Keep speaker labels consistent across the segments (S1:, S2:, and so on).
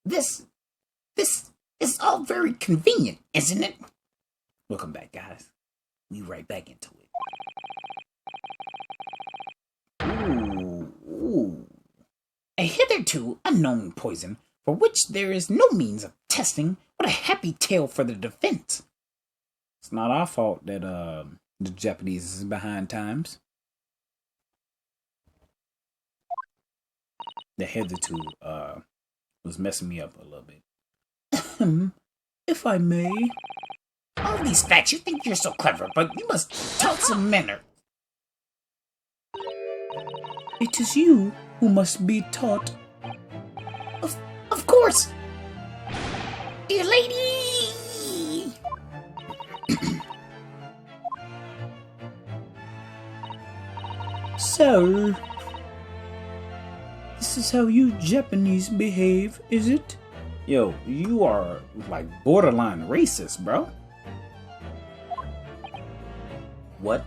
S1: This, this is all very convenient, isn't it? Welcome back, guys. We right back into it. Ooh. A hitherto unknown poison for which there is no means of testing. What a happy tale for the defense. It's not our fault that the Japanese is behind times. The hitherto was messing me up a little bit. If I may. All these facts, you think you're so clever, but you must taught some manner. It is you who must be taught. Of course! Dear lady! So, this is how you Japanese behave, is it? Yo, you are like borderline racist, bro. What?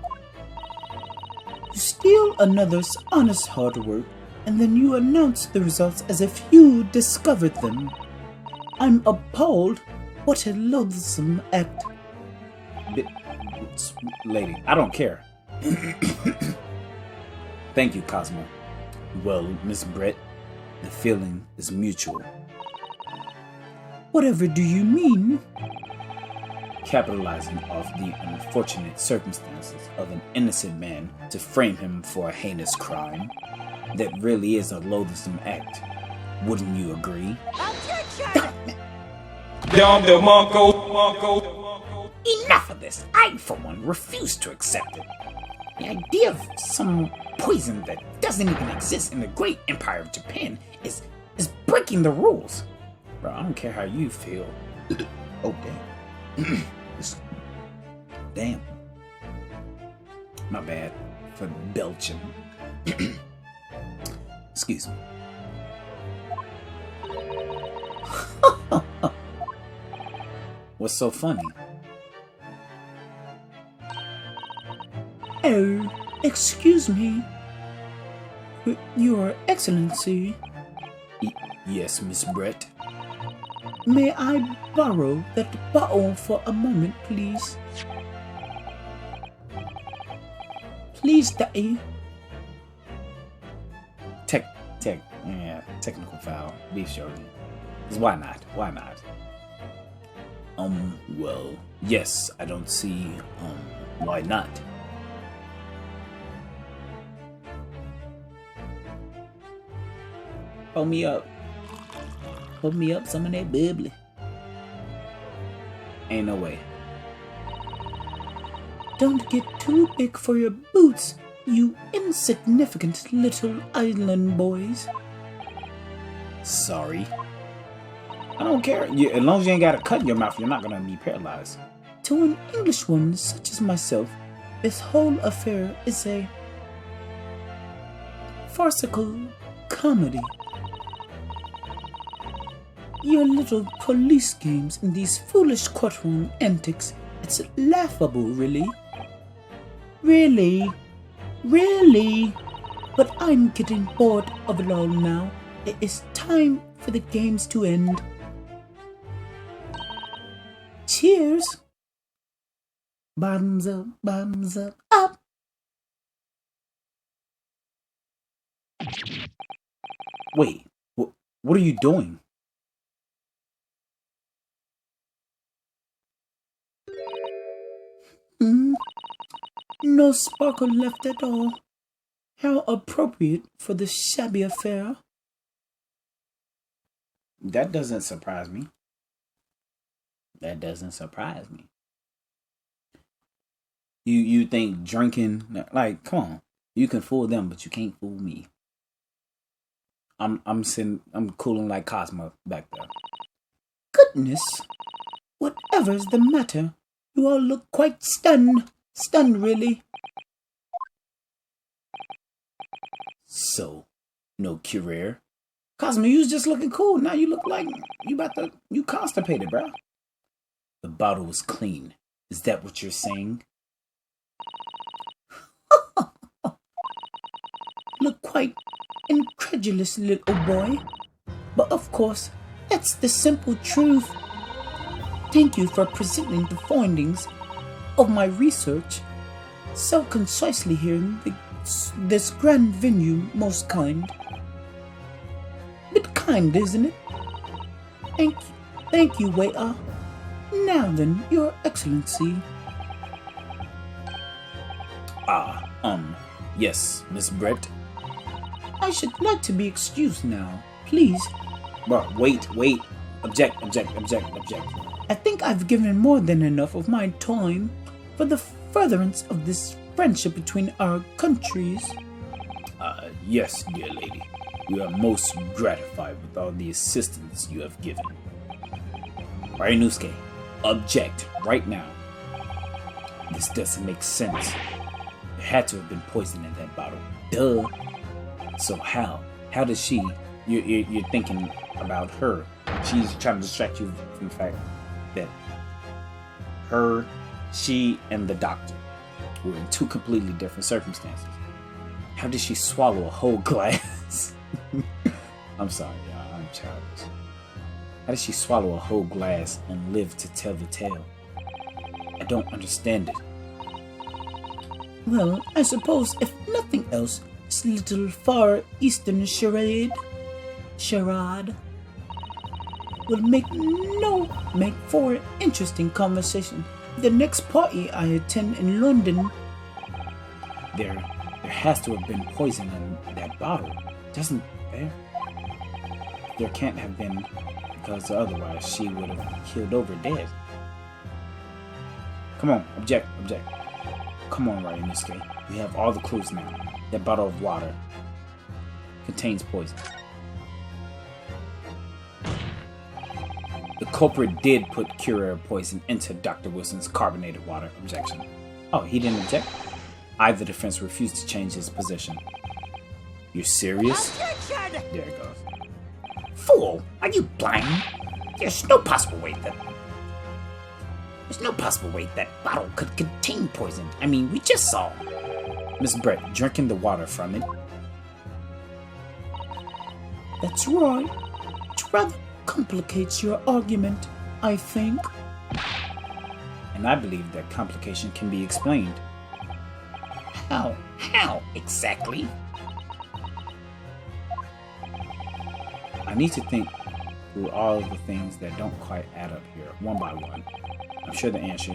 S1: You steal another's honest hard work, and then you announce the results as if you discovered them. I'm appalled. What a loathsome act. Lady, I don't care. Thank you, Cosmo. Well, Miss Brett, the feeling is mutual. Whatever do you mean? Capitalizing off the unfortunate circumstances of an innocent man to frame him for a heinous crime. That really is a loathsome act. Wouldn't you agree? Enough of this. I, for one, refuse to accept it. The idea of some poison that doesn't even exist in the great empire of Japan is breaking the rules. Bro, I don't care how you feel. Oh, damn. Damn. My bad for belching. Excuse me. What's so funny? Oh, excuse me. Your Excellency. Yes, Miss Brett. May I borrow that bottle for a moment, please? Please, Daddy. Technical foul. Be sure. Why not? Why not? Well, yes, I don't see, why not? Hold me up. Hold me up some of that bubbly. Ain't no way. Don't get too big for your boots, you insignificant little island boys. Sorry. I don't care. As long as you ain't got a cut in your mouth, you're not gonna be paralyzed. To an Englishwoman such as myself, this whole affair is a farcical comedy. Your little police games and these foolish courtroom antics, it's laughable, really. Really? But I'm getting bored of it all now. It is time for the games to end. Cheers! Bottoms up, up! Wait, what are you doing? No sparkle left at all. How appropriate for this shabby affair. That doesn't surprise me. You think drinking, like, come on. You can fool them, but you can't fool me. I'm cooling like Cosmo back there. Goodness. Whatever's the matter? You all look quite stunned. Stunned, really. So, no cure. Cosmo, you was just looking cool. Now you look like you constipated, bro. The bottle was clean. Is that what you're saying? Look quite incredulous, little boy. But of course, That's the simple truth. Thank you for presenting the findings of my research so concisely here in this grand venue, most kind. Bit kind, isn't it? Thank you, waiter. Now then, Your Excellency.
S2: Yes, Miss Brett.
S1: I should like to be excused now, please.
S2: But wait. Object.
S1: I think I've given more than enough of my time for the furtherance of this friendship between our countries.
S2: Yes, dear lady. We are most gratified with all the assistance you have given. Ryunosuke, object right now. This doesn't make sense. There had to have been poison in that bottle. Duh. So how? How does she? You're thinking about her. She's trying to distract you from the fact that she and the doctor were in two completely different circumstances. How did she swallow a whole glass? I'm sorry, y'all. I'm childish. How did she swallow a whole glass and live to tell the tale? I don't understand it.
S1: Well, I suppose if nothing else, this little Far Eastern charade will make for an interesting conversation. The next party I attend in London.
S2: There has to have been poison in that bottle. Doesn't there? There can't have been, because otherwise she would have keeled over dead. Come on, object. Come on, Ryunosuke. We have all the clues now. That bottle of water contains poison. The culprit did put Curator poison into Dr. Wilson's carbonated water. Objection. Oh, he didn't object? I, the defense, refused to change his position. You're serious?
S3: Objection!
S2: There it goes.
S1: Fool! Are you blind? There's no possible way that bottle could contain poison. I mean, we just saw
S2: Miss Brett drinking the water from it.
S1: That's right. Which rather complicates your argument, I think.
S2: And I believe that complication can be explained.
S1: How exactly?
S2: I need to think through all of the things that don't quite add up here, one by one. I'm sure the answer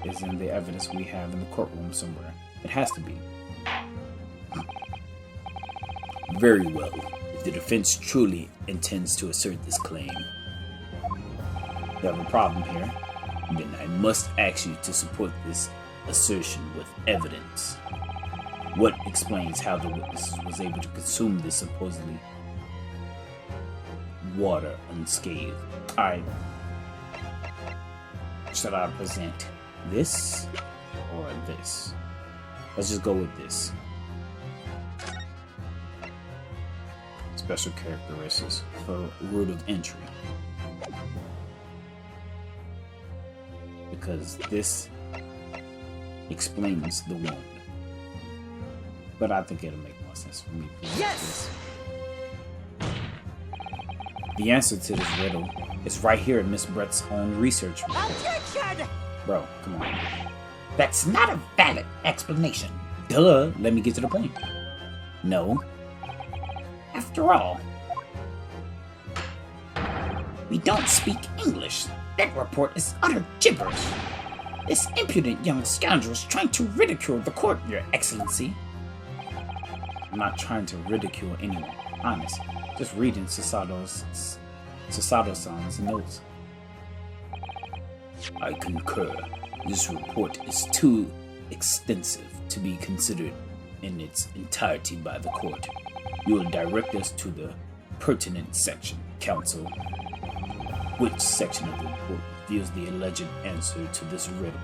S2: is in the evidence we have in the courtroom somewhere. It has to be. Very well. If the defense truly intends to assert this claim, you have a problem here. Then I must ask you to support this assertion with evidence. What explains how the witness was able to consume this supposedly water unscathed? Alright. Should I present this or this? Let's just go with this. Special characteristics for route of entry. Because this explains the wound. But I think it'll make more sense for me to present
S3: Yes!
S2: this. The answer to this riddle is right here in Miss Brett's own research report.
S3: Objection!
S2: Bro, come on.
S1: That's not a valid explanation.
S2: Duh, let me get to the point. No.
S1: After all, we don't speak English. That report is utter gibberish. This impudent young scoundrel is trying to ridicule the court, Your Excellency.
S2: I'm not trying to ridicule anyone. Honest. Just reading Susato-san's notes. I concur. This report is too extensive to be considered in its entirety by the court. You will direct us to the pertinent section, counsel. Which section of the report reveals the alleged answer to this riddle?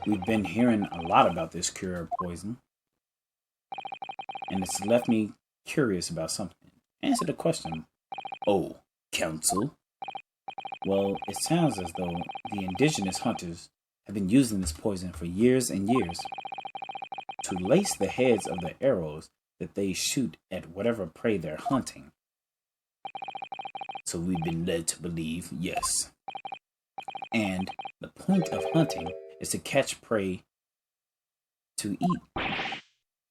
S2: We've been hearing a lot about this cure of poison, and it's left me curious about something. Answer the question. Oh, counsel? Well, it sounds as though the indigenous hunters have been using this poison for years and years. to lace the heads of the arrows that they shoot at whatever prey they're hunting. So we've been led to believe, yes. And the point of hunting is to catch prey to eat.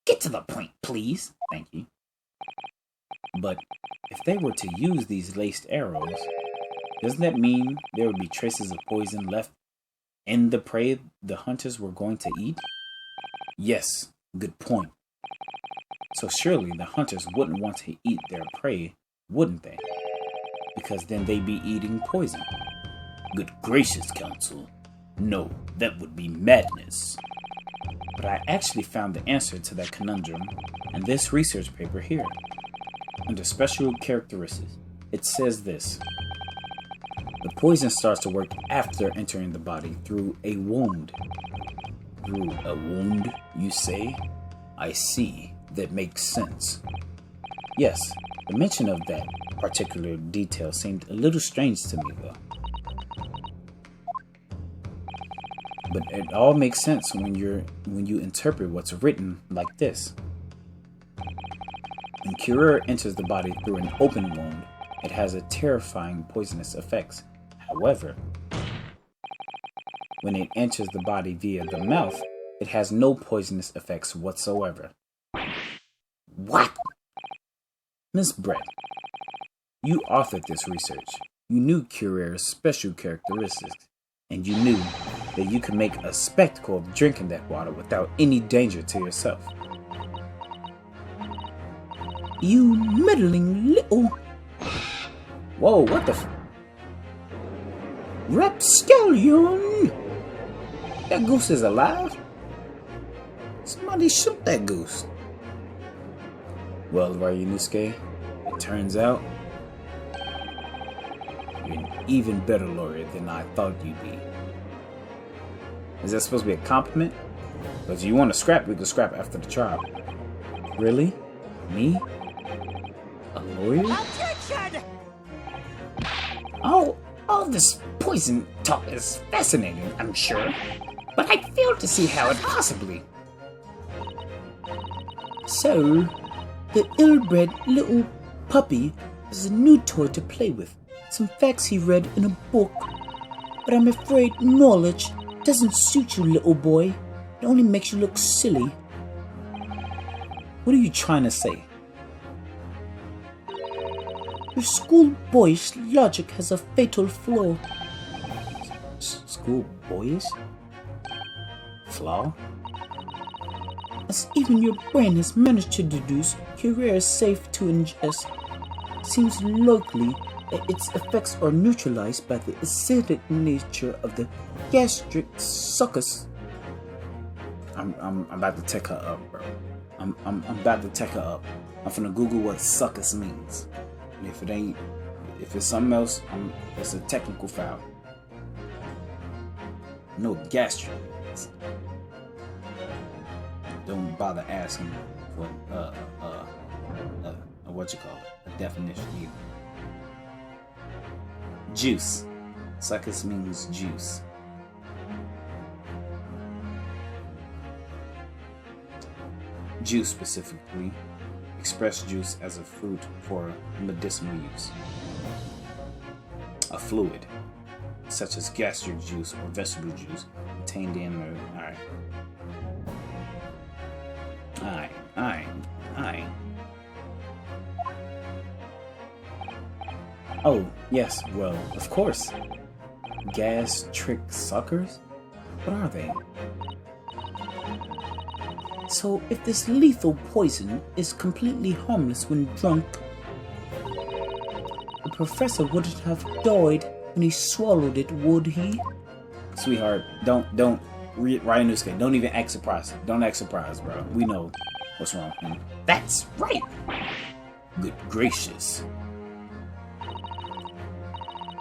S1: Get to the point, please.
S2: Thank you. But if they were to use these laced arrows, doesn't that mean there would be traces of poison left in the prey the hunters were going to eat? Yes, good point. So surely the hunters wouldn't want to eat their prey, wouldn't they? Because then they'd be eating poison. Good gracious, Counsel. No, that would be madness. But I actually found the answer to that conundrum in this research paper here. Under special characteristics, it says this. The poison starts to work after entering the body through a wound. Through a wound, you say? I see. That makes sense. Yes, the mention of that particular detail seemed a little strange to me, though. But it all makes sense when you interpret what's written like this. When Curer enters the body through an open wound, it has a terrifying poisonous effects. However, when it enters the body via the mouth, it has no poisonous effects whatsoever.
S1: What?
S2: Miss Brett, you authored this research. You knew Curer's special characteristics, and you knew that you could make a spectacle of drinking that water without any danger to yourself.
S1: You meddling little...
S2: Whoa, what the
S1: Rapscallion!
S2: That goose is alive?
S1: Somebody shoot that goose.
S2: Well, Ryunosuke, it turns out you're an even better lawyer than I thought you'd be. Is that supposed to be a compliment? But if you want to scrap, we can scrap after the trial. Really? Me? A lawyer?
S1: Objection! All this poison talk is fascinating, I'm sure. But I fail to see how it possibly... So... the ill-bred little puppy is a new toy to play with. Some facts he read in a book. But I'm afraid knowledge doesn't suit you, little boy. It only makes you look silly.
S2: What are you trying to say?
S1: Your schoolboyish logic has a fatal flaw.
S2: Schoolboyish? Flaw?
S1: As even your brain has managed to deduce, Curer is safe to ingest. Seems likely that its effects are neutralized by the acidic nature of the gastric succus.
S2: I'm about to take her up, bro. I'm about to take her up. I'm finna Google what succus means. And if it's something else, it's a technical foul. No, gastric means. Don't bother asking for what you call it, a definition either. Juice. Succus means juice. Juice specifically. Express juice as a fruit for medicinal use. A fluid, such as gastric juice or vegetable juice, contained in the... Aye. Oh, yes, well, of course. Gastric suckers? What are they?
S1: So, if this lethal poison is completely harmless when drunk, the professor wouldn't have died when he swallowed it, would he?
S2: Sweetheart, Ryunosuke, don't even act surprised. Don't act surprised, bro. We know what's wrong.
S1: That's right!
S2: Good gracious.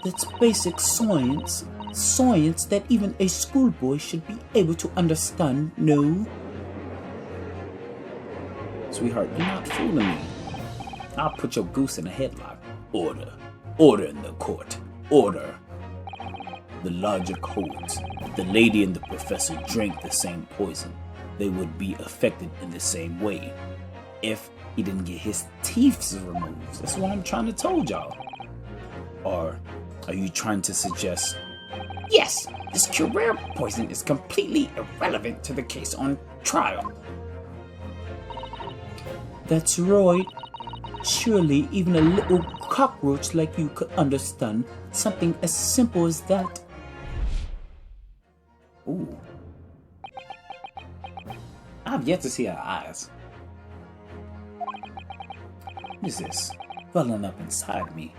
S1: That's basic science. Science that even a schoolboy should be able to understand, no?
S2: Sweetheart, you're not fooling me. I'll put your goose in a headlock. Order. Order in the court. Order. The logic holds. The lady and the professor drank the same poison. they would be affected in the same way if he didn't get his teeth removed. That's what I'm trying to tell y'all. Or are you trying to suggest?
S1: Yes, this Curare poison is completely irrelevant to the case on trial.
S2: That's right. Surely even a little cockroach like you could understand something as simple as that.
S1: Ooh. I've yet to see her eyes.
S2: What is this welling up inside me?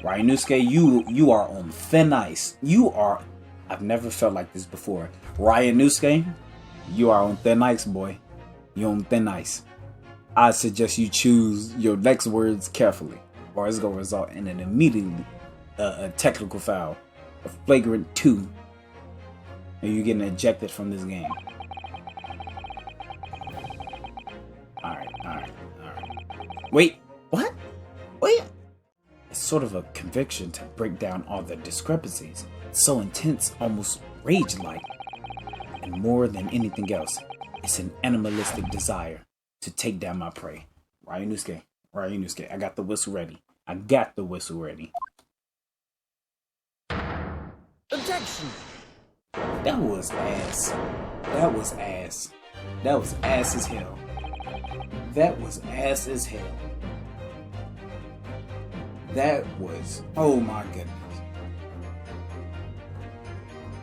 S2: Ryunosuke, you are on thin ice. I've never felt like this before. Ryunosuke, you are on thin ice, boy. You're on thin ice. I suggest you choose your next words carefully, or it's going to result in an immediately a technical foul, a flagrant 2, and you're getting ejected from this game. Alright. Wait, what? Wait. It's sort of a conviction to break down all the discrepancies. It's so intense, almost rage-like. And more than anything else, it's an animalistic desire to take down my prey. Ryunosuke, I got the whistle ready.
S3: Objection!
S2: That was ass. That was ass as hell. That was, oh my goodness.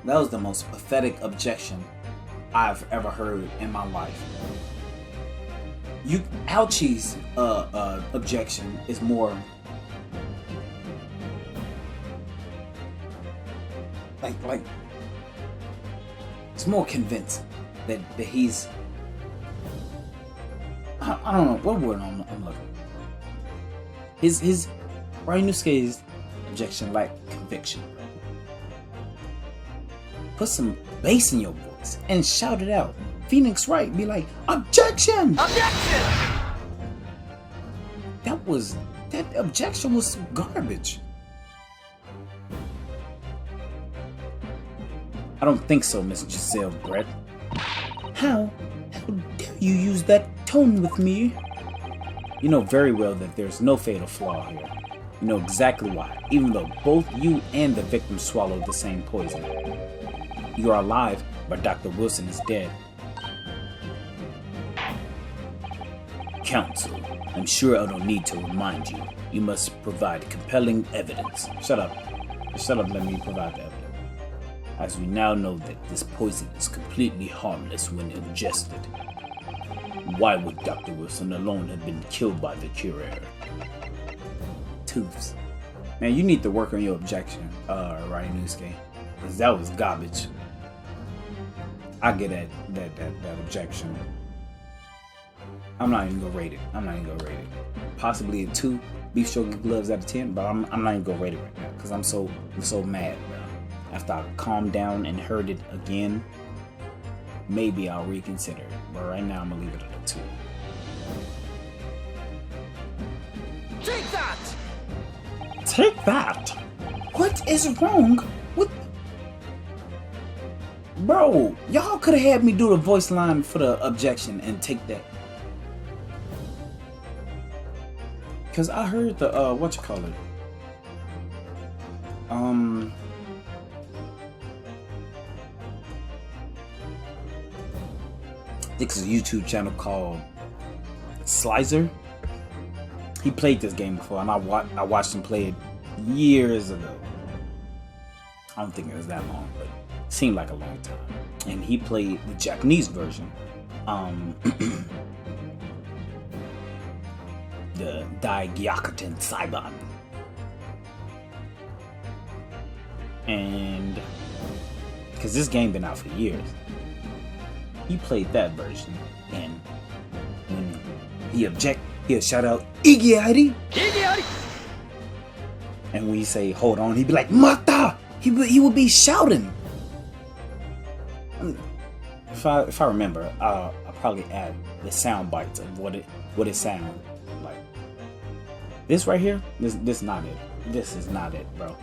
S2: That was the most pathetic objection I've ever heard in my life. Ouchie's objection is more like it's more convincing that he's I don't know what word I'm looking. His Ryunosuke's objection lacked conviction. Put some bass in your voice and shout it out. Phoenix Wright be like, objection!
S3: Objection!
S2: That objection was garbage. I don't think so, Miss Giselle Brett. How dare you use that tone with me? You know very well that there's no fatal flaw here. You know exactly why, even though both you and the victim swallowed the same poison. You are alive, but Dr. Wilson is dead. Counsel, I'm sure I don't need to remind you. You must provide compelling evidence. Shut up, let me provide the evidence. As we now know that this poison is completely harmless when ingested. Why would Dr. Wilson alone have been killed by the Curare? Tooths. Man, you need to work on your objection, Ryunosuke, because that was garbage. I get that objection. I'm not even gonna rate it. Possibly a 2 beef stroganoff gloves out of 10, but I'm not even gonna rate it right now because I'm so mad, bro. After I calmed down and heard it again, maybe I'll reconsider it. But right now, I'm gonna leave it at a 2.
S3: Take that!
S2: Take that! What is wrong with... Bro, y'all could have had me do the voice line for the objection and take that. Because I heard the, whatchamacallit? I think it's a YouTube channel called Slicer. He played this game before, and I watched him play it years ago. I don't think it was that long, but it seemed like a long time. And he played the Japanese version. The Daigyakuten Saiban. And because this game been out for years, he played that version, and when he'll shout out Igiari. And when he say hold on, he'd be like Mata. He would be shouting. If I remember, I'll probably add the sound bites of what it sounds like. This right here, this not it. This is not it, bro.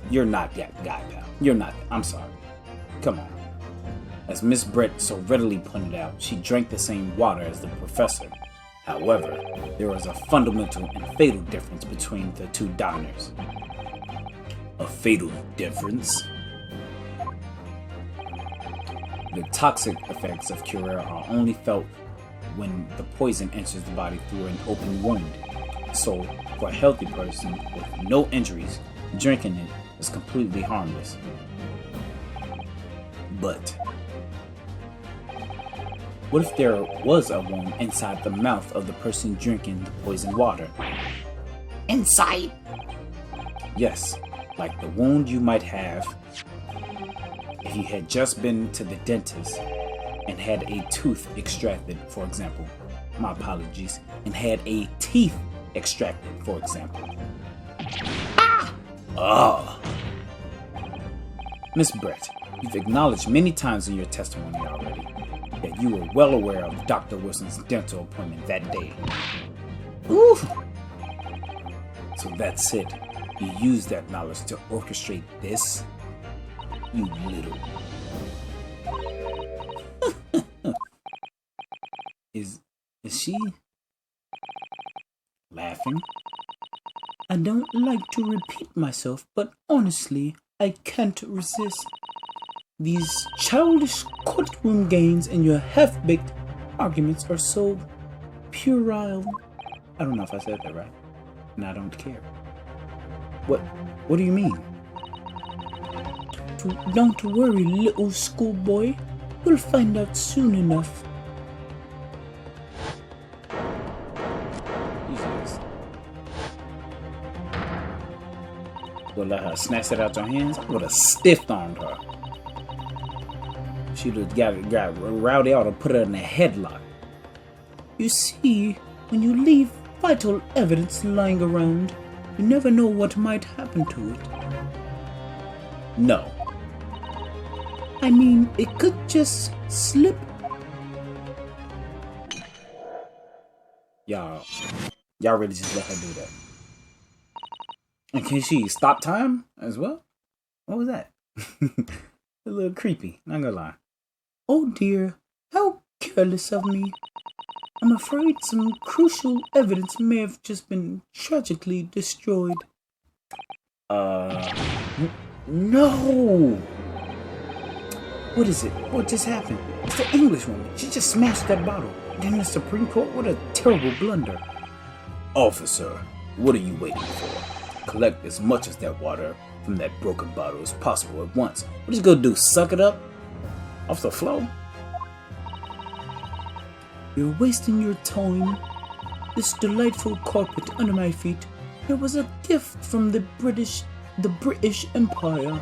S2: You're not that guy, pal. You're not. I'm sorry. Come on. As Miss Brett so readily pointed out, she drank the same water as the professor. However, there was a fundamental and fatal difference between the two diners. A fatal difference? The toxic effects of Curare are only felt when the poison enters the body through an open wound. So, for a healthy person with no injuries, drinking it is completely harmless. But what if there was a wound inside the mouth of the person drinking the poisoned water?
S1: Inside?
S2: Yes, like the wound you might have if you had just been to the dentist and had a tooth extracted, for example. My apologies. And had a teeth extracted, for example. Ah! Miss Brett, you've acknowledged many times in your testimony already that you were well aware of Dr. Wilson's dental appointment that day.
S1: Ooh!
S2: So that's it. You used that knowledge to orchestrate this? You little... Is she laughing?
S4: I don't like to repeat myself, but honestly, I can't resist. These childish courtroom games and your half-baked arguments are so puerile.
S2: I don't know if I said that right, and I don't care. What do you mean?
S4: Don't worry, little schoolboy. We'll find out soon enough.
S2: Would let her snatch it out your hands? I would have stiff-armed her. She'd have got Rowdy out and put her in a headlock.
S4: You see, when you leave vital evidence lying around, you never know what might happen to it.
S2: No.
S4: I mean, it could just slip.
S2: Y'all really just let her do that. And can she stop time as well? What was that? A little creepy, not gonna lie.
S4: Oh dear, how careless of me. I'm afraid some crucial evidence may have just been tragically destroyed.
S2: No! What is it? What just happened? It's the English woman. She just smashed that bottle. Then the Supreme Court, what a terrible blunder. Officer, what are you waiting for? Collect as much as that water from that broken bottle as possible at once. What is he gonna do? Suck it up? Off the floor?
S4: You're wasting your time. This delightful carpet under my feet, it was a gift from the British Empire.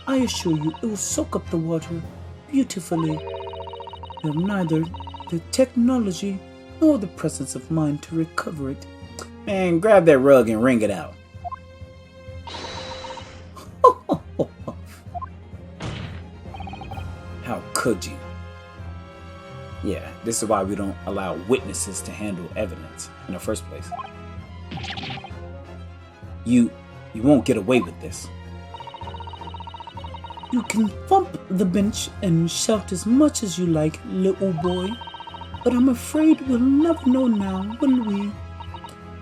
S4: I assure you, it will soak up the water beautifully. You have neither the technology nor the presence of mind to recover it.
S2: Man, grab that rug and wring it out. How could you? Yeah, this is why we don't allow witnesses to handle evidence in the first place. You won't get away with this.
S4: You can thump the bench and shout as much as you like, little boy. But I'm afraid we'll never know now, will we?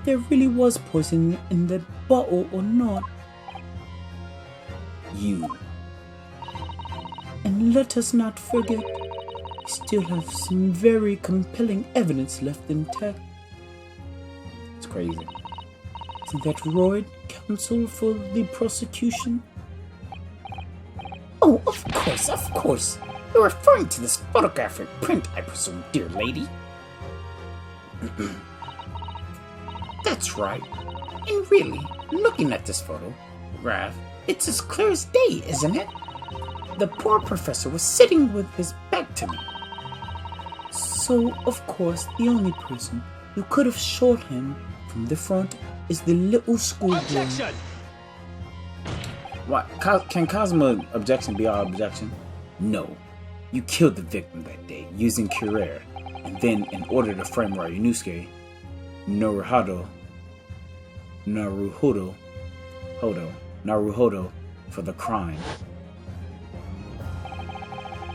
S4: There really was poison in that bottle or not.
S2: You.
S4: And let us not forget, we still have some very compelling evidence left intact.
S2: It's crazy.
S4: Isn't that right, counsel for the prosecution?
S1: Oh, of course. You're referring to this photographic print, I presume, dear lady. That's right. And really, looking at this photograph, it's as clear as day, isn't it? The poor professor was sitting with his back to me.
S4: So, of course, the only person who could have shot him from the front is the little schoolboy.
S3: Objection!
S2: What? Can Cosmo objection be our objection? No. You killed the victim that day using Curare, and then in order to frame Ryunosuke, Naruhodo for the crime.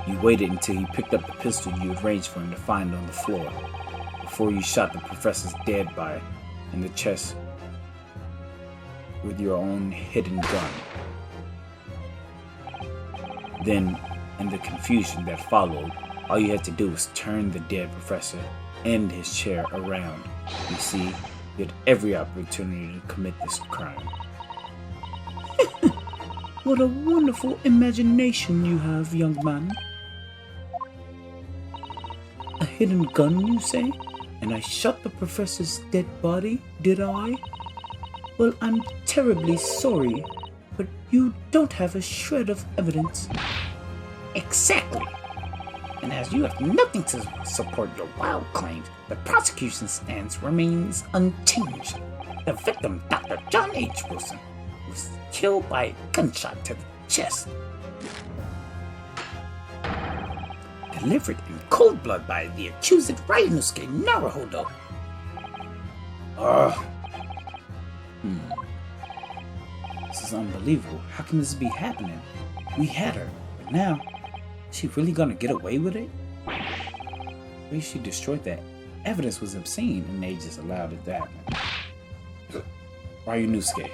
S2: You waited until he picked up the pistol you had arranged for him to find on the floor, before you shot the professor's dead body in the chest with your own hidden gun. Then, in the confusion that followed, all you had to do was turn the dead professor and his chair around. You see, you had every opportunity to commit this crime.
S4: What a wonderful imagination you have, young man. A hidden gun, you say? And I shot the professor's dead body, did I? Well, I'm terribly sorry, but you don't have a shred of evidence.
S1: Exactly. And as you have nothing to support your wild claims, the prosecution's stance remains unchanged. The victim, Dr. John H. Wilson, was killed by a gunshot to the chest. Delivered in cold blood by the accused Ryunosuke Naruhodo.
S2: This is unbelievable. How can this be happening? We had her, but now, is she really gonna get away with it? The way she destroyed that evidence was obscene, and they just allowed it to happen. Ryunosuke,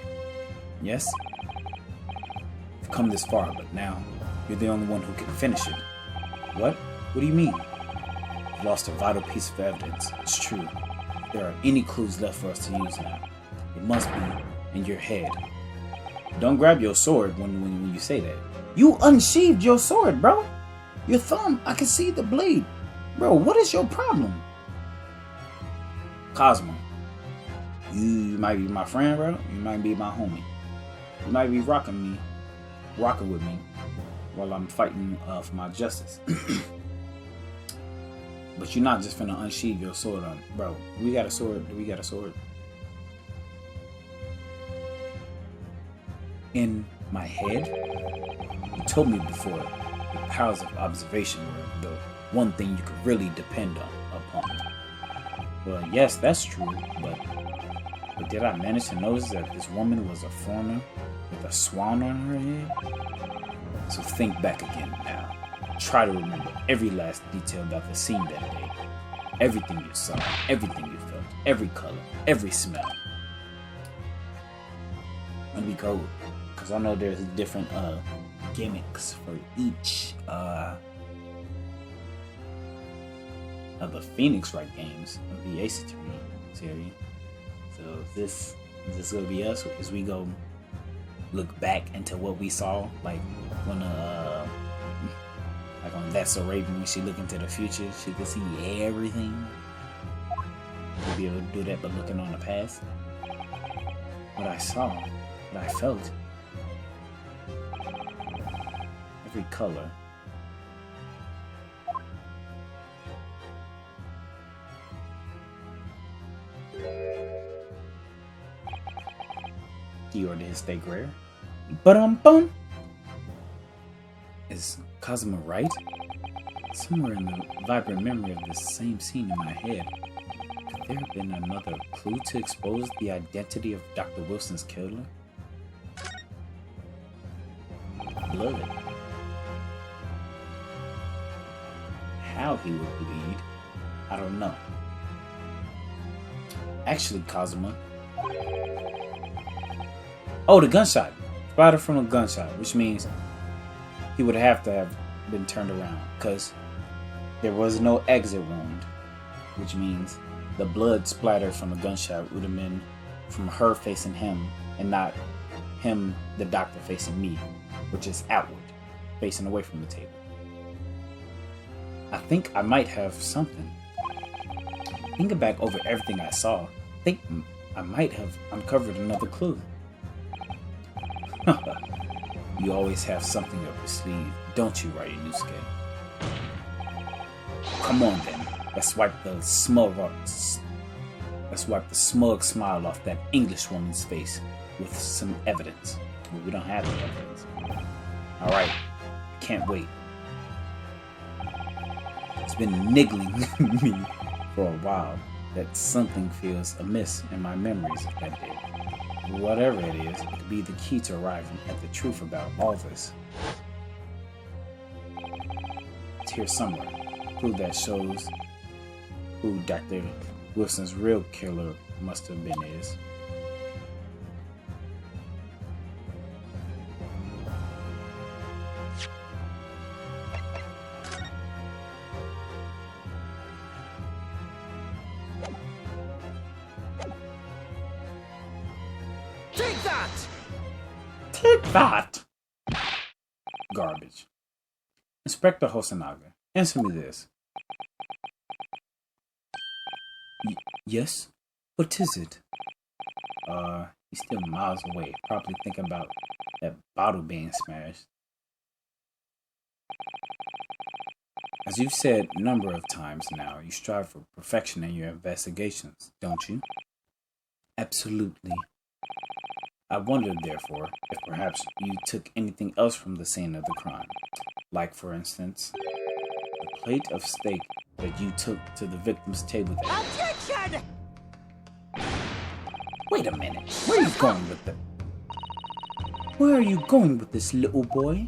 S2: yes? You've come this far, but now, you're the only one who can finish it. What? What do you mean? You've lost a vital piece of evidence. It's true. If there are any clues left for us to use now, it must be in your head. Don't grab your sword when you say that.
S1: You unsheathed your sword, bro. Your thumb, I can see the blade. Bro, what is your problem?
S2: Cosmo, you might be my friend, bro. You might be my homie. You might be rocking with me while I'm fighting for my justice. But you're not just finna unsheathe your sword on, bro. We got a sword. We got a sword. In my head, you told me before the powers of observation were the one thing you could really depend upon. Well, yes, that's true, but did I manage to notice that this woman was a foreigner with a swan on her head? So think back again now. Try to remember every last detail about the scene that day. Everything you saw, everything you felt, every color, every smell. Let me go, because I know there's different gimmicks for each of the Phoenix Wright games of the Ace Attorney series. So is this gonna be us as we go look back into what we saw, like when like on That's So Raven, when she look into the future, she could see everything. We'll be able to do that by looking on the past. What I saw, what I felt, every color. He ordered his steak rare.
S4: Ba-dum-bum.
S2: Is Cosmo right? Somewhere in the vibrant memory of this same scene in my head, could there have been another clue to expose the identity of Dr. Wilson's killer? Blood. How he would bleed, I don't know. Actually, Cosmo. Oh, the gunshot. Spotted from a gunshot, which means he would have to have been turned around, because there was no exit wound, which means the blood splattered from the gunshot would have been from her facing him and not him, the doctor, facing me, which is outward, facing away from the table. I think I might have something. Thinking back over everything I saw, I think I might have uncovered another clue. You always have something up your sleeve, don't you, Ryunosuke? Come on then, let's wipe the smug smile off that English woman's face with some evidence. Well, we don't have the evidence. Alright, can't wait. It's been niggling me for a while that something feels amiss in my memories of that day. Whatever it is, it could be the key to arriving at the truth about all this. here somewhere. Clue that shows who Dr. Wilson's real killer must have been is.
S3: Take that!
S1: Take that!
S2: Garbage. Inspector Hosonaga, answer me this.
S4: Yes? What is it?
S2: He's still miles away, probably thinking about that bottle being smashed. As you've said a number of times now, you strive for perfection in your investigations, don't you?
S4: Absolutely.
S2: I wondered, therefore, if perhaps you took anything else from the scene of the crime. Like, for instance, the plate of steak that you took to the victim's table there.
S3: Objection!
S1: Wait a minute. Where are you going with it?
S4: Where are you going with this, little boy?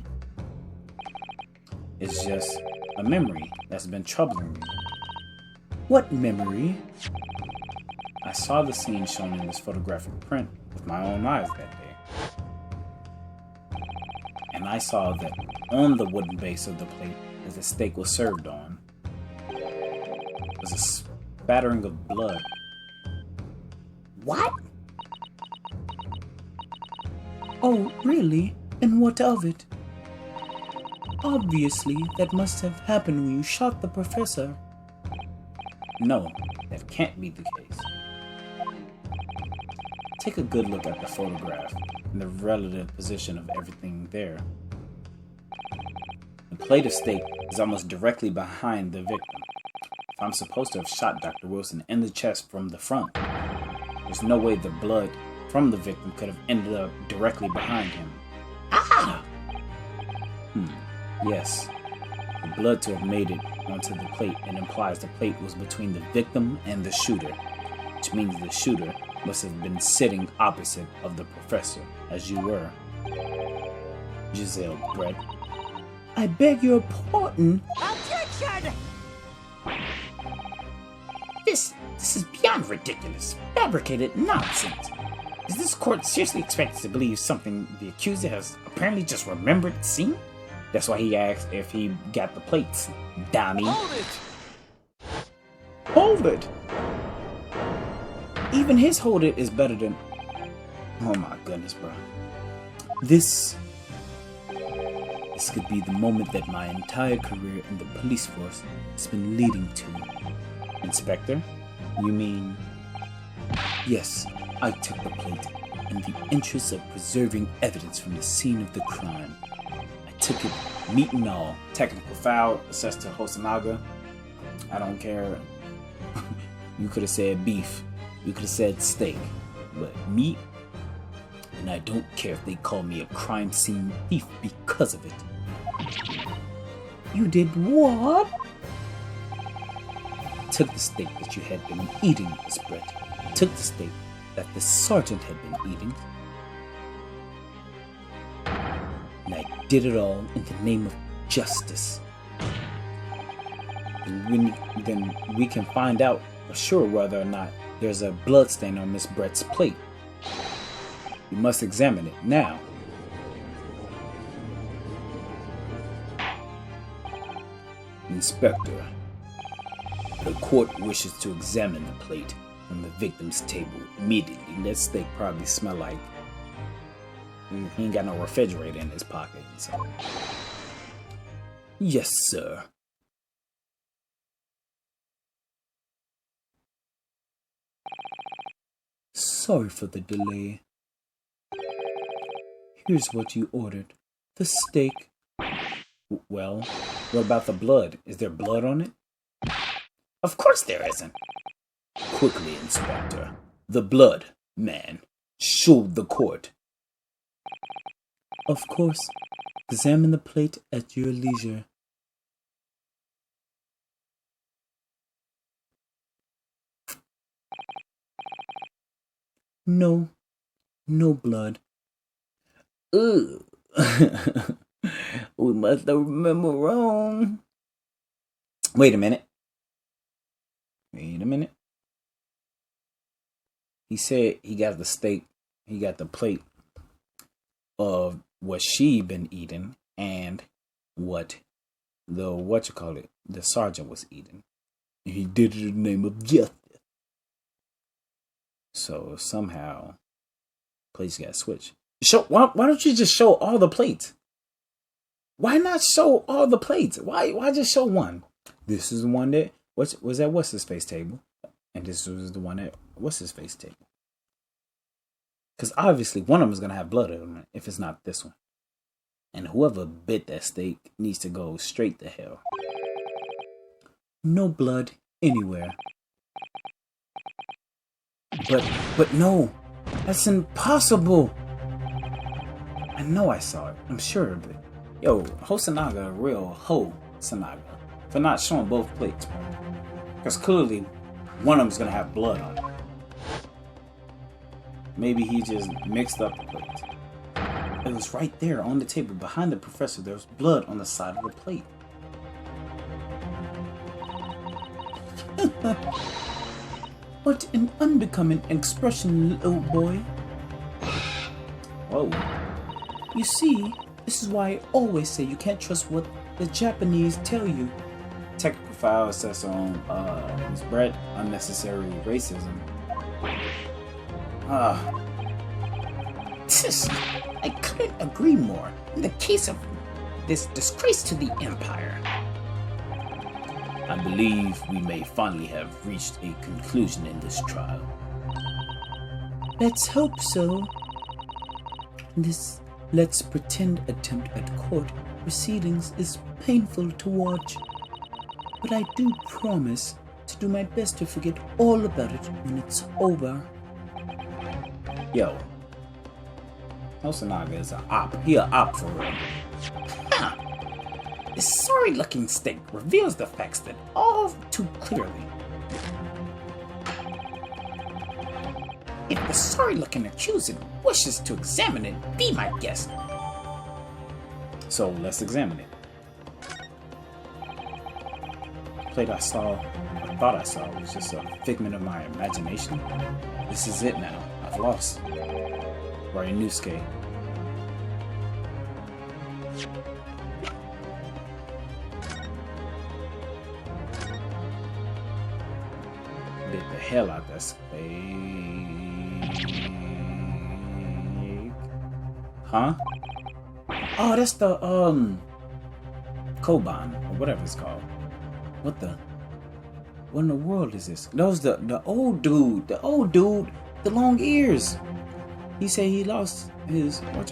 S2: It's just a memory that's been troubling me.
S4: What memory?
S2: I saw the scene shown in this photographic print with my own eyes that day. And I saw that on the wooden base of the plate that the steak was served on was a spattering of blood.
S1: What?
S4: Oh, really? And what of it? Obviously, that must have happened when you shot the professor.
S2: No, that can't be the case. Take a good look at the photograph and the relative position of everything there. The plate of steak is almost directly behind the victim. If I'm supposed to have shot Dr. Wilson in the chest from the front, there's no way the blood from the victim could have ended up directly behind him.
S1: Ah!
S2: Yes, the blood to have made it onto the plate, it implies the plate was between the victim and the shooter, which means the shooter must have been sitting opposite of the professor, as you were. Giselle, Brett.
S4: I beg your pardon.
S3: Objection!
S1: This is beyond ridiculous. Fabricated nonsense. Is this court seriously expected to believe something the accuser has apparently just remembered seeing? That's why he asked if he got the plates. Dummy.
S3: Hold it!
S4: Hold it!
S2: Even his hold it is better than... Oh my goodness, bro.
S4: This could be the moment that my entire career in the police force has been leading to.
S2: Inspector? You mean...
S4: Yes, I took the plate in the interest of preserving evidence from the scene of the crime. I took it, meat and all.
S2: Technical foul assessed to Hosonaga. I don't care. You could have said beef. You could have said steak. But meat?
S4: And I don't care if they call me a crime scene thief because of it. You did what? I took the steak that you had been eating, Miss Brett. I took the steak that the sergeant had been eating. And I did it all in the name of justice.
S2: And then we can find out for sure whether or not there's a blood stain on Miss Brett's plate. We must examine it now.
S4: Inspector, the court wishes to examine the plate from the victim's table immediately.
S2: That steak probably smell like he ain't got no refrigerator in his pocket. So.
S4: Yes, sir. Sorry for the delay. Here's what you ordered. The steak.
S2: Well, what about the blood? Is there blood on it?
S1: Of course there isn't.
S4: Quickly, Inspector. The blood, man. Show the court. Of course. Examine the plate at your leisure. No. No blood. Ugh. We must have remembered wrong.
S2: Wait a minute. Wait a minute. He said he got the steak. He got the plate of what she been eating and what the sergeant was eating. And he did it in the name of justice. So somehow plates got switched. Why don't you just show all the plates? Why not show all the plates? Why just show one? This is the one that was at what's his face table, and this was the one at what's his face table. Because obviously one of them is gonna have blood on it if it's not this one. And whoever bit that steak needs to go straight to hell.
S4: No blood anywhere. But no, that's impossible.
S2: I know I saw it. I'm sure of it. Yo, Hosanaga a real Sanaga for not showing both plates, bro. Because clearly one of them's gonna have blood on it. Maybe he just mixed up the plates. It was right there on the table behind the professor. There was blood on the side of the plate.
S4: What an unbecoming expression, little boy.
S2: Whoa.
S4: You see, this is why I always say you can't trust what the Japanese tell you.
S2: Technical file says on Ms. Brett, unnecessary racism.
S1: I couldn't agree more. In the case of this disgrace to the Empire,
S2: I believe we may finally have reached a conclusion in this trial.
S4: Let's hope so. This let's pretend attempt at court proceedings is painful to watch, but I do promise to do my best to forget all about it when it's over.
S2: Yo, Hosanaga is an op. He an op for real.
S1: huh? This sorry-looking steak reveals the facts that all too clearly. If the sorry-looking accused wishes to examine it, be my guest.
S2: So let's examine it. Plate I thought I saw was just a figment of my imagination. This is it now. I've lost. Ryunosuke. Bit the hell out that steak. Huh? Oh, that's the Koban or whatever it's called. What in the world is this? That was the old dude. The old dude, the long ears. He said he lost his But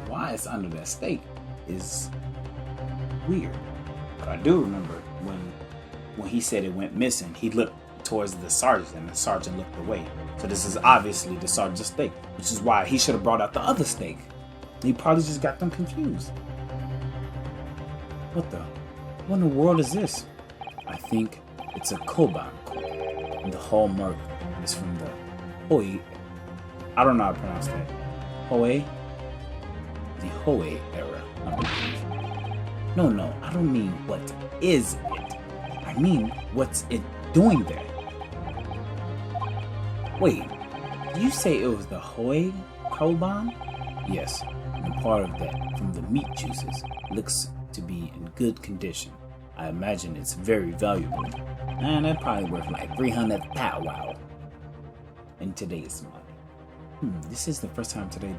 S2: why it's under that steak is weird. But I do remember when he said it went missing, he looked towards the sergeant and the sergeant looked away. So this is obviously the sergeant's steak, which is why he should have brought out the other steak. He probably just got them confused. What in the world is this? I think it's a Koban. And the hallmark is from the Hoi. I don't know how to pronounce that. Hoi? The Hoi era, I believe. No, I don't mean what is it. I mean, what's it doing there? Wait, did you say it was the Hoi Koban? Yes, and part of that from the meat juices looks to be in good condition. I imagine it's very valuable. And that's probably worth like 300 powwow in today's money. This is the first time today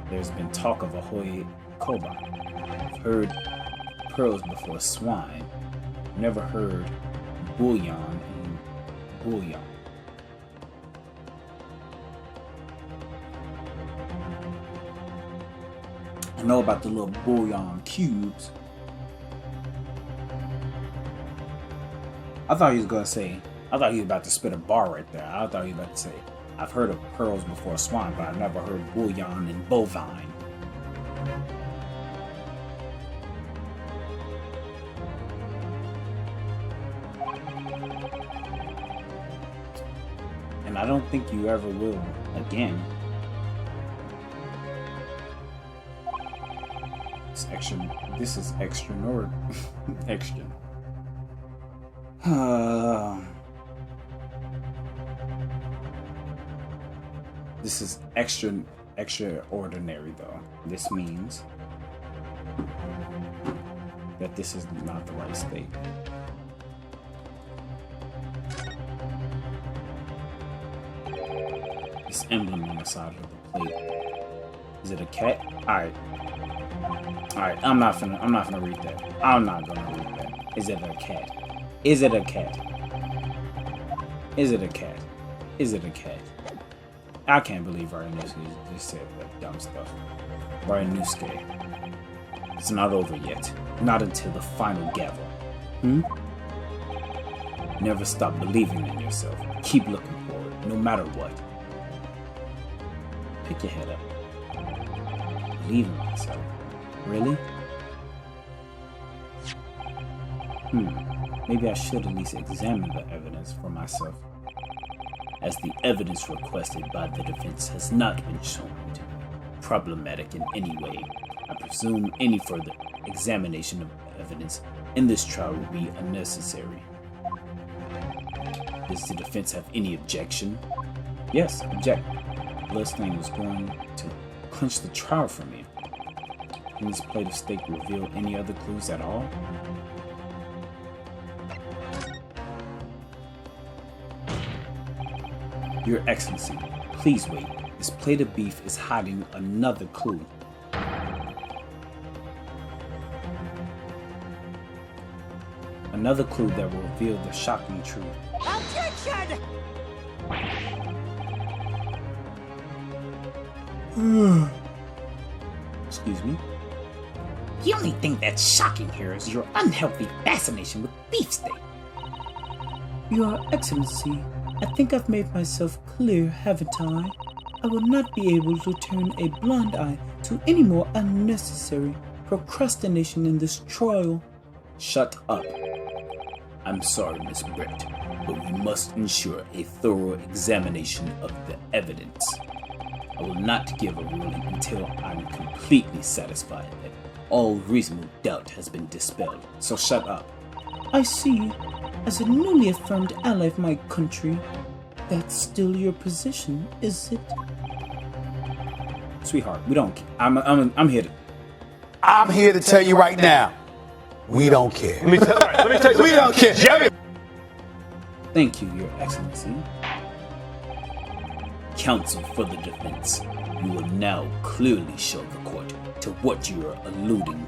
S2: there's been talk of a Hoi Koban. I've heard pearls before swine. Never heard bouillon and bouillon. I know about the little bouillon cubes. I thought he was about to spit a bar right there. I thought he was about to say, I've heard of pearls before swine, but I've never heard bouillon and bovine. And I don't think you ever will again. This is extra nord. Extra. This is extraordinary, though. This means that this is not the right state. This emblem on the side of the plate. Is it a cat? Alright. Alright, I'm not gonna read that. I'm not gonna read that. Is it a cat? Is it a cat? Is it a cat? Is it a cat? I can't believe Ryunosuke just said that dumb stuff. Ryunosuke. It's not over yet. Not until the final gavel. Never stop believing in yourself. Keep looking forward, no matter what. Pick your head up. Believe in myself. Really? Maybe I should at least examine the evidence for myself, as the evidence requested by the defense has not been shown to be problematic in any way. I presume any further examination of evidence in this trial will be unnecessary. Does the defense have any objection? Yes, object. Bloodstain was going to clinch the trial for me. Can this plate of steak reveal any other clues at all? Your Excellency, please wait. This plate of beef is hiding another clue. Another clue that will reveal the shocking truth.
S3: Objection!
S2: Excuse me?
S1: The only thing that's shocking here is your unhealthy fascination with beefsteak.
S4: Your Excellency, I think I've made myself clear, haven't I? I will not be able to turn a blind eye to any more unnecessary procrastination in this trial.
S2: Shut up. I'm sorry, Miss Brett, but we must ensure a thorough examination of the evidence. I will not give a ruling until I'm completely satisfied that all reasonable doubt has been dispelled. So shut up.
S4: I see. As a newly affirmed ally of my country, that's still your position, is it?
S2: Sweetheart, we don't. I'm here to.
S5: I'm here to tell you right now, we don't care. Let me tell you, we don't care.
S2: Thank you, Your Excellency. Counsel for the defense, you will now clearly show the court to what you are alluding.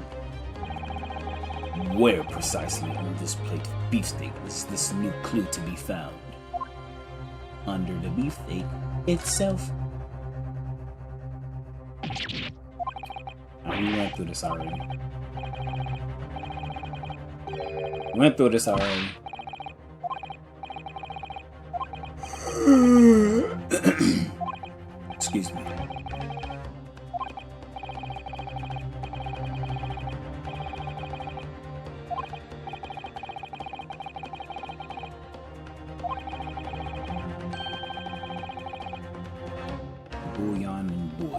S2: Where precisely on this plate of beefsteak was this new clue to be found? Under the beefsteak
S4: Itself.
S2: We went through this already. Excuse me. Bouillon and boy.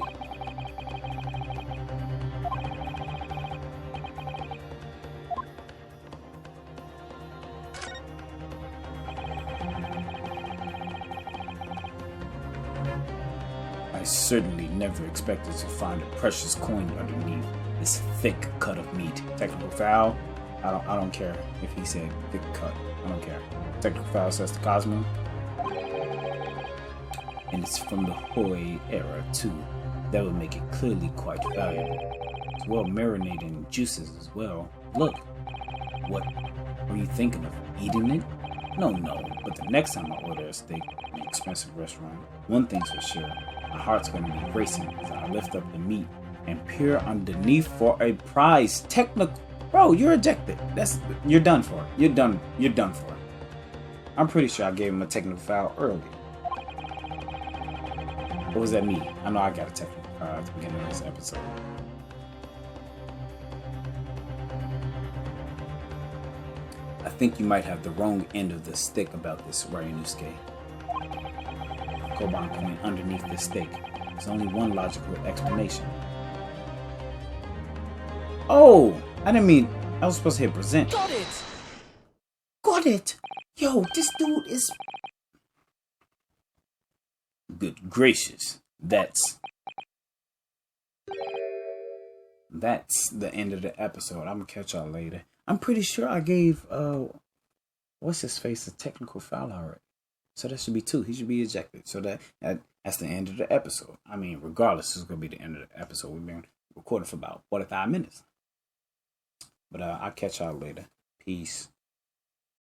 S2: I certainly never expected to find a precious coin underneath this thick cut of meat. Technical foul? I don't care if he said thick cut. I don't care. Technical foul says the Cosmo. And it's from the Hoi era too. That would make it clearly quite valuable. It's well marinated in juices as well. Look, what were you thinking of? Eating it? No, but the next time I order a steak in an expensive restaurant, one thing's for sure, my heart's gonna be racing as I lift up the meat and peer underneath for a prize. Technical, bro, you're ejected. You're done for. You're done for. I'm pretty sure I gave him a technical foul early. What was that me? I know I got a technical foul at the beginning of this episode. I think you might have the wrong end of the stick about this, Ryunosuke. Koban coming underneath this steak. There's only one logical explanation. Oh! I didn't mean... I was supposed to hit present.
S3: Got it!
S1: got it. Yo, this dude is...
S2: Good gracious. That's
S1: the end of the episode. I'm gonna catch y'all later. I'm pretty sure I gave what's his face a technical foul already. So that should be 2. He should be ejected. So that's the end of the episode. I mean, regardless, it's gonna be the end of the episode. We've been recording for about 45 minutes. But I'll catch y'all later. Peace.